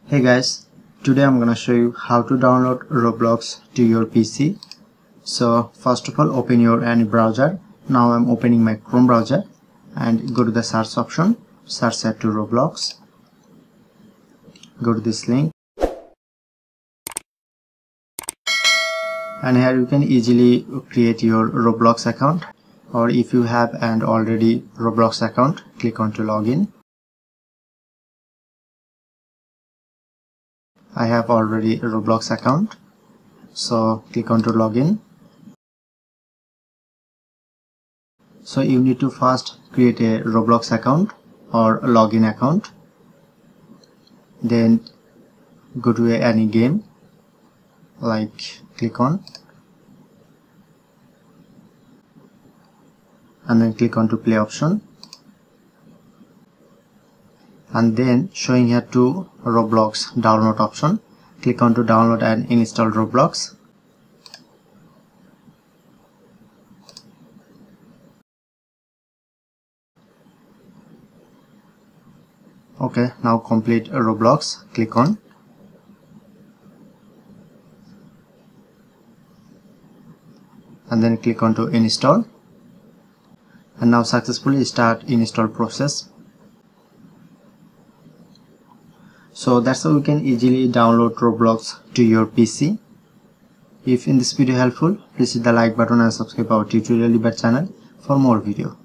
Hey guys, today I'm gonna show you how to download Roblox to your PC. So first of all, open your any browser. Now I'm opening my Chrome browser and go to the search option, search set to Roblox. Go to this link and here you can easily create your Roblox account, or if you have an already Roblox account, click on to login. I have already a Roblox account, so click on to login. So you need to first create a Roblox account or login account, then go to any game, like click on and then click on to play option, and then showing here to Roblox download option, click on to download and install Roblox. Okay, now complete Roblox, click on and then click on to install, and now successfully start install process. So that's how you can easily download Roblox to your PC. If in this video helpful, please hit the like button and subscribe our tutorial debate channel for more video.